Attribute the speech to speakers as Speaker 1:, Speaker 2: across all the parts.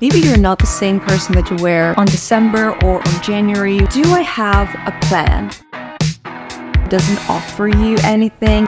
Speaker 1: Maybe you're not the same person that you were on December or on January. Do I have a plan? Doesn't offer you anything.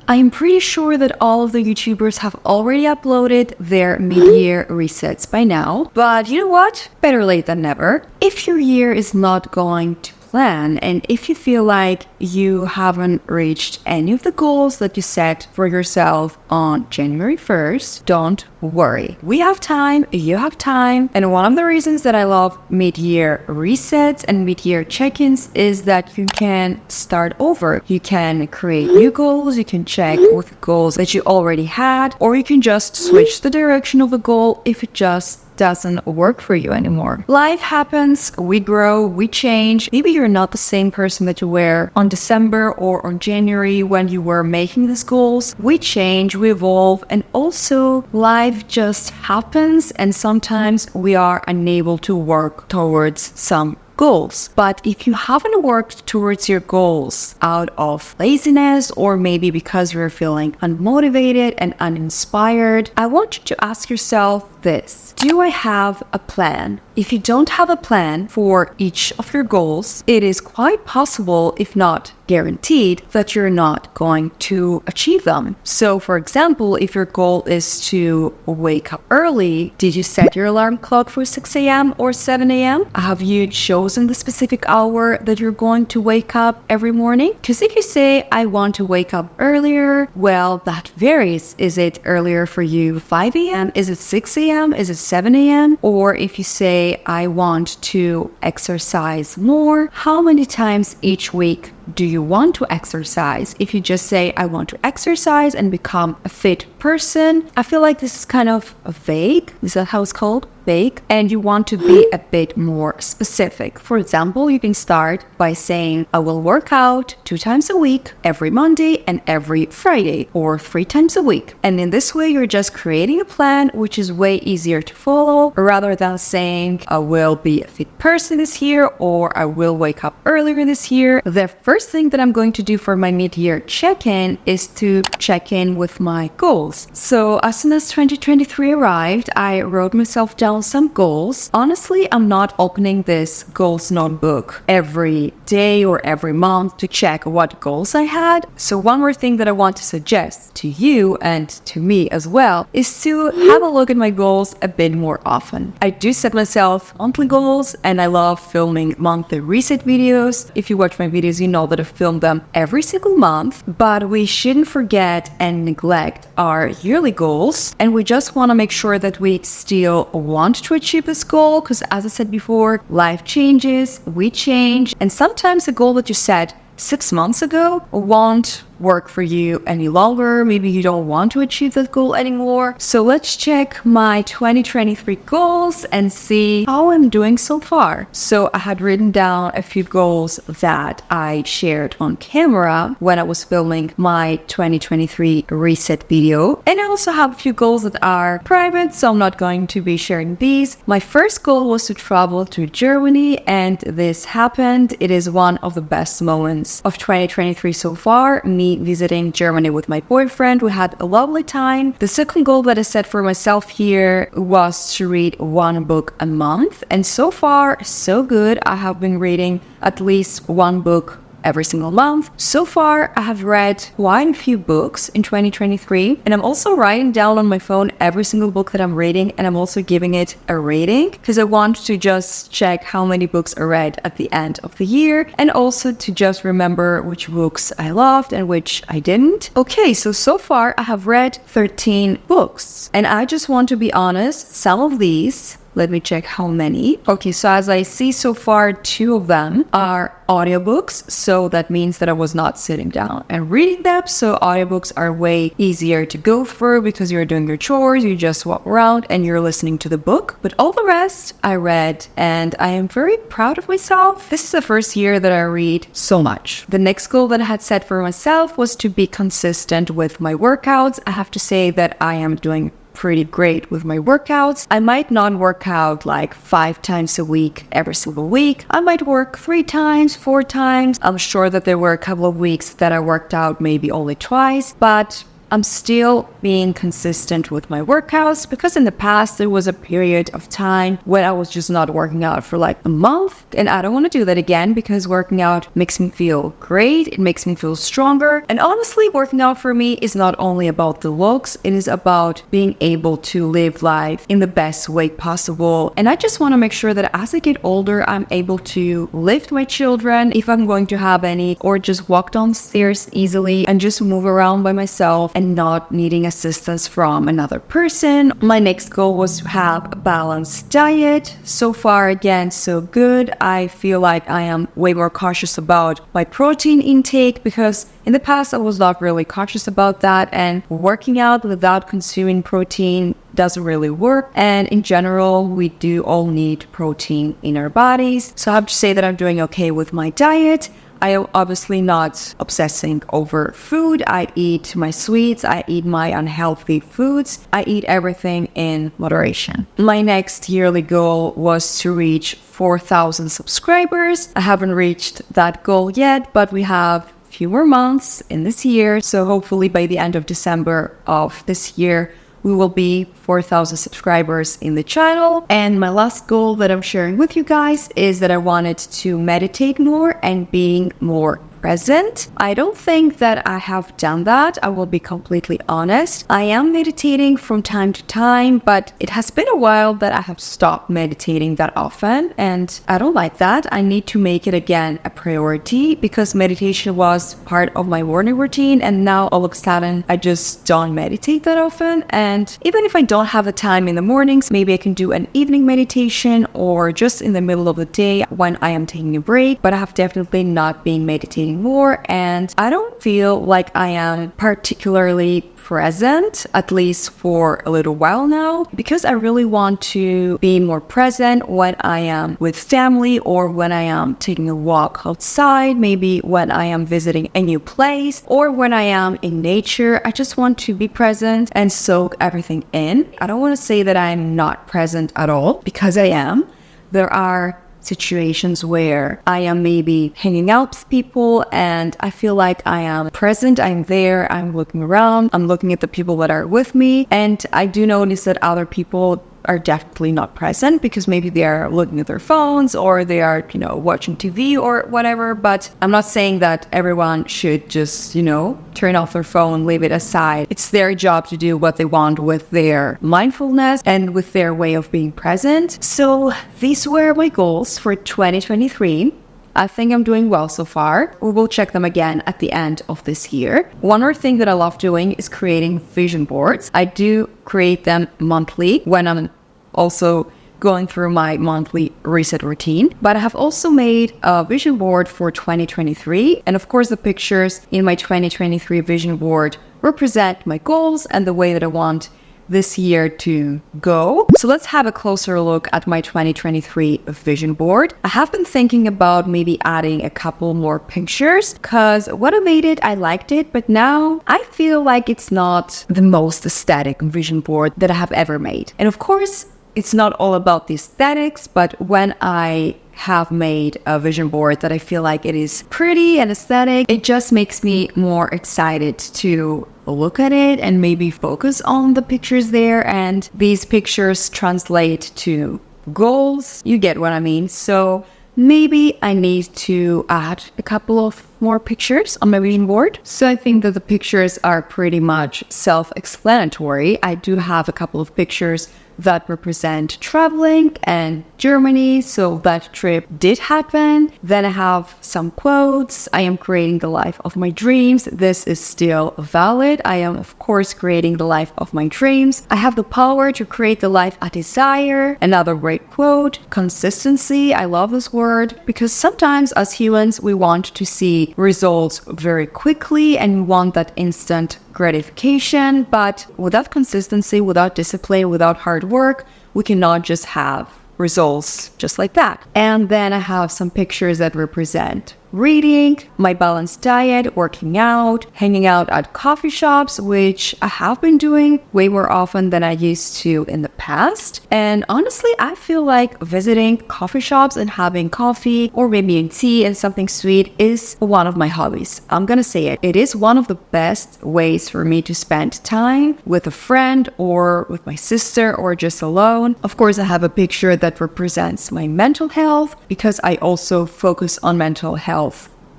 Speaker 1: I am pretty sure that all of the YouTubers have already uploaded their mid-year resets by now. But you know what? Better late than never. If your year is not going to plan and if you feel like you haven't reached any of the goals that you set for yourself on January 1st, don't worry. We have time, you have time. And one of the reasons that I love mid-year resets and mid-year check-ins is that you can start over. You can create new goals, you can check with goals that you already had, or you can just switch the direction of a goal if it just doesn't work for you anymore. Life happens, we grow, we change. Maybe you're not the same person that you were on December or on January when you were making these goals. We change, we evolve, and also life just happens, and sometimes we are unable to work towards some goals. But if you haven't worked towards your goals out of laziness or maybe because you're feeling unmotivated and uninspired, I want you to ask yourself this: do I have a plan? If you don't have a plan for each of your goals, it is quite possible, if not guaranteed, that you're not going to achieve them. So for example, if your goal is to wake up early, did you set your alarm clock for 6 a.m. or 7 a.m.? Have you chosen the specific hour that you're going to wake up every morning? Because if you say, I want to wake up earlier, well, that varies. Is it earlier for you 5 a.m.? Is it 6 a.m.? Is it 7 a.m.? Or if you say, I want to exercise more, how many times each week do you want to exercise? If you just say, I want to exercise and become a fit person, I feel like this is kind of vague. Is that how it's called? Vague. And you want to be a bit more specific. For example, you can start by saying, I will work out 2 times a week, every Monday and every Friday, or 3 times a week. And in this way, you're just creating a plan, which is way easier to follow, rather than saying, I will be a fit person this year, or I will wake up earlier this year. The first thing that I'm going to do for my mid-year check-in is to check in with my goals. So as soon as 2023 arrived, I wrote myself down some goals. Honestly, I'm not opening this goals notebook every day or every month to check what goals I had. So one more thing that I want to suggest to you and to me as well is to have a look at my goals a bit more often. I do set myself monthly goals and I love filming monthly reset videos. If you watch my videos, you know that I film them every single month, but we shouldn't forget and neglect our yearly goals. And we just want to make sure that we still want to achieve this goal, because as I said before, life changes, we change, and sometimes a goal that you set 6 months ago won't work for you any longer. Maybe you don't want to achieve that goal anymore. So let's check my 2023 goals and see how I'm doing so far. So I had written down a few goals that I shared on camera when I was filming my 2023 reset video. And I also have a few goals that are private, so I'm not going to be sharing these. My first goal was to travel to Germany, and this happened. It is one of the best moments of 2023 so far, me visiting Germany with my boyfriend. We had a lovely time. The second goal that I set for myself here was to read 1 book a month, and so far so good. I have been reading at least 1 book every single month. So far, I have read quite a few books in 2023, and I'm also writing down on my phone every single book that I'm reading, and I'm also giving it a rating because I want to just check how many books I read at the end of the year, and also to just remember which books I loved and which I didn't. Okay, so far I have read 13 books, and I just want to be honest, some of these Let me check how many. Okay, so as I see so far, 2 of them are audiobooks. So that means that I was not sitting down and reading them. So audiobooks are way easier to go through because you're doing your chores, you just walk around and you're listening to the book. But all the rest I read, and I am very proud of myself. This is the first year that I read so much. The next goal that I had set for myself was to be consistent with my workouts. I have to say that I am doing pretty great with my workouts. I might not work out like 5 times a week every single week. I might work 3 times, 4 times. I'm sure that there were a couple of weeks that I worked out maybe only twice, but I'm still being consistent with my workouts because in the past there was a period of time when I was just not working out for like a month, and I don't want to do that again because working out makes me feel great, it makes me feel stronger. And honestly, working out for me is not only about the looks, it is about being able to live life in the best way possible. And I just want to make sure that as I get older, I'm able to lift my children if I'm going to have any, or just walk downstairs easily and just move around by myself and not needing assistance from another person. My next goal was to have a balanced diet. So far, again, so good. I feel like I am way more cautious about my protein intake because in the past I was not really cautious about that, and working out without consuming protein doesn't really work. And in general, we do all need protein in our bodies. So I have to say that I'm doing okay with my diet. I am obviously not obsessing over food. I eat my sweets, I eat my unhealthy foods, I eat everything in moderation. My next yearly goal was to reach 4,000 subscribers. I haven't reached that goal yet, but we have few more months in this year. So hopefully by the end of December of this year, we will be 4,000 subscribers in the channel. And my last goal that I'm sharing with you guys is that I wanted to meditate more and being more present. I don't think that I have done that. I will be completely honest. I am meditating from time to time, but it has been a while that I have stopped meditating that often, and I don't like that. I need to make it again a priority because meditation was part of my morning routine, and now all of a sudden I just don't meditate that often. And even if I don't have the time in the mornings, maybe I can do an evening meditation or just in the middle of the day when I am taking a break, but I have definitely not been meditating more, and I don't feel like I am particularly present, at least for a little while now, because I really want to be more present when I am with family or when I am taking a walk outside, maybe when I am visiting a new place or when I am in nature. I just want to be present and soak everything in. I don't want to say that I'm not present at all, because I am. There are situations where I am maybe hanging out with people and I feel like I am present, I'm there, I'm looking around, I'm looking at the people that are with me, and I do notice that other people are definitely not present because maybe they are looking at their phones or they are, watching TV or whatever. But I'm not saying that everyone should just, turn off their phone, leave it aside. It's their job to do what they want with their mindfulness and with their way of being present. So these were my goals for 2023. I think I'm doing well so far. We will check them again at the end of this year. One more thing that I love doing is creating vision boards. I do create them monthly when I'm also going through my monthly reset routine. But I have also made a vision board for 2023. And of course, the pictures in my 2023 vision board represent my goals and the way that I want this year to go. So let's have a closer look at my 2023 vision board. I have been thinking about maybe adding a couple more pictures because when I made it, I liked it, but now I feel like it's not the most aesthetic vision board that I have ever made. And of course, it's not all about the aesthetics, but when I have made a vision board that I feel like it is pretty and aesthetic, it just makes me more excited to look at it and maybe focus on the pictures there. And these pictures translate to goals. You get what I mean? So maybe I need to add a couple of more pictures on my vision board. So I think that the pictures are pretty much self-explanatory. I do have a couple of pictures that represent traveling and Germany. So that trip did happen. Then I have some quotes. I am creating the life of my dreams. This is still valid. I am, of course, creating the life of my dreams. I have the power to create the life I desire. Another great quote, consistency. I love this word because sometimes as humans, we want to see results very quickly and we want that instant gratification. But without consistency, without discipline, without hard work, we cannot just have results just like that. And then I have some pictures that represent reading, my balanced diet, working out, hanging out at coffee shops, which I have been doing way more often than I used to in the past. And honestly, I feel like visiting coffee shops and having coffee or maybe a tea and something sweet is one of my hobbies. I'm gonna say it. It is one of the best ways for me to spend time with a friend or with my sister or just alone. Of course, I have a picture that represents my mental health because I also focus on mental health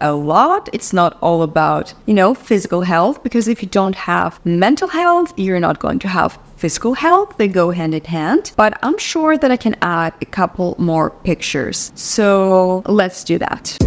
Speaker 1: a lot. It's not all about, physical health, because if you don't have mental health, you're not going to have physical health. They go hand in hand. But I'm sure that I can add a couple more pictures. So let's do that.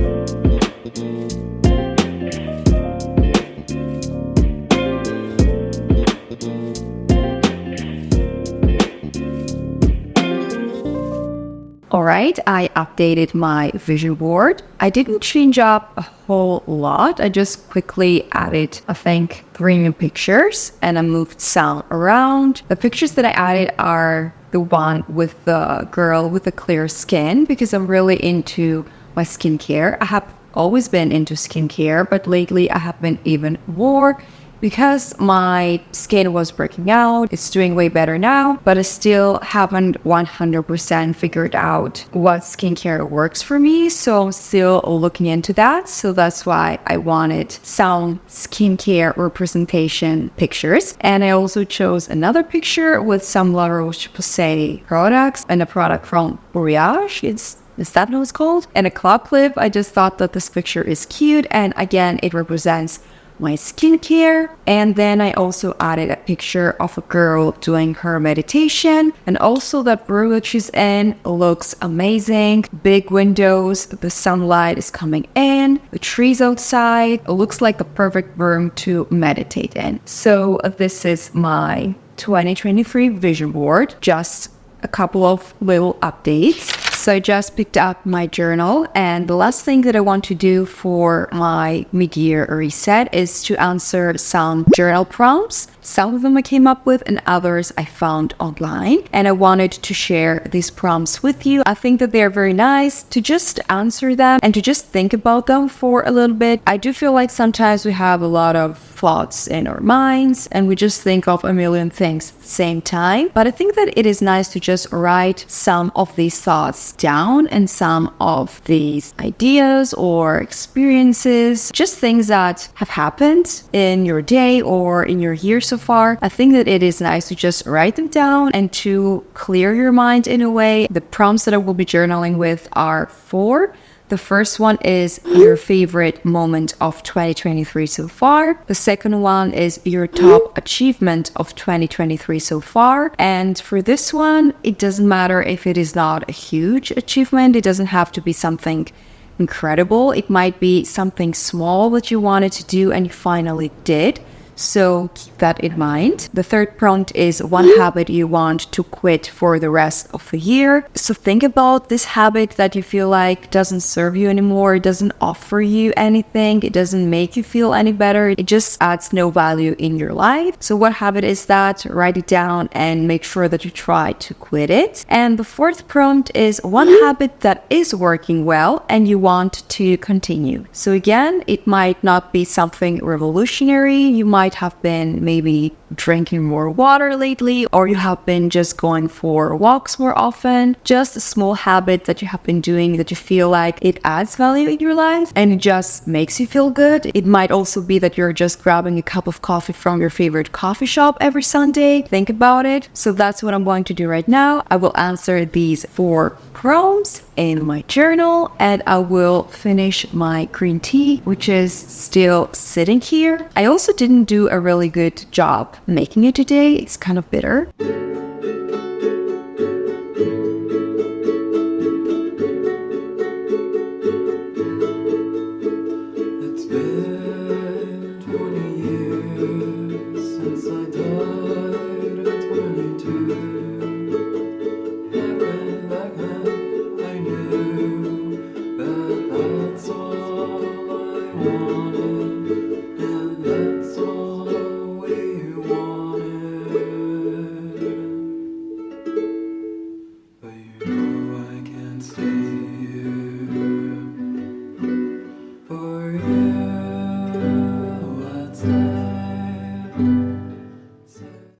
Speaker 1: All right, I updated my vision board. I didn't change up a whole lot. I just quickly added, I think, 3 new pictures and I moved some around. The pictures that I added are the one with the girl with the clear skin because I'm really into my skincare. I have always been into skincare, but lately I have been even more because my skin was breaking out. It's doing way better now, but I still haven't 100% figured out what skincare works for me. So I'm still looking into that. So that's why I wanted some skincare representation pictures. And I also chose another picture with some La Roche-Posay products and a product from Boreage. Is that what it's called? And a claw clip. I just thought that this picture is cute. And again, it represents my skincare. And then I also added a picture of a girl doing her meditation. And also that room that she's in looks amazing. Big windows, the sunlight is coming in, the trees outside. It looks like the perfect room to meditate in. So this is my 2023 vision board. Just a couple of little updates. So I just picked up my journal, and the last thing that I want to do for my mid-year reset is to answer some journal prompts. Some of them I came up with and others I found online, and I wanted to share these prompts with you. I think that they're very nice to just answer them and to just think about them for a little bit. I do feel like sometimes we have a lot of thoughts in our minds and we just think of a million things at the same time. But I think that it is nice to just write some of these thoughts down and some of these ideas or experiences, just things that have happened in your day or in your year so far. I think that it is nice to just write them down and to clear your mind in a way. The prompts that I will be journaling with are 4. The first one is your favorite moment of 2023 so far. The second one is your top achievement of 2023 so far. And for this one, it doesn't matter if it is not a huge achievement. It doesn't have to be something incredible. It might be something small that you wanted to do and you finally did. So keep that in mind. The third prompt is one habit you want to quit for the rest of the year. So think about this habit that you feel like doesn't serve you anymore. It doesn't offer you anything. It doesn't make you feel any better. It just adds no value in your life. So what habit is that? Write it down and make sure that you try to quit it. And the fourth prompt is one habit that is working well and you want to continue. So again, it might not be something revolutionary. You might have been maybe drinking more water lately, or you have been just going for walks more often. Just a small habit that you have been doing that you feel like it adds value in your life and it just makes you feel good. It might also be that you're just grabbing a cup of coffee from your favorite coffee shop every Sunday. Think about it. So that's what I'm going to do right now. I will answer these 4 prompts in my journal and I will finish my green tea, which is still sitting here. I also didn't do a really good job making it today. It's kind of bitter.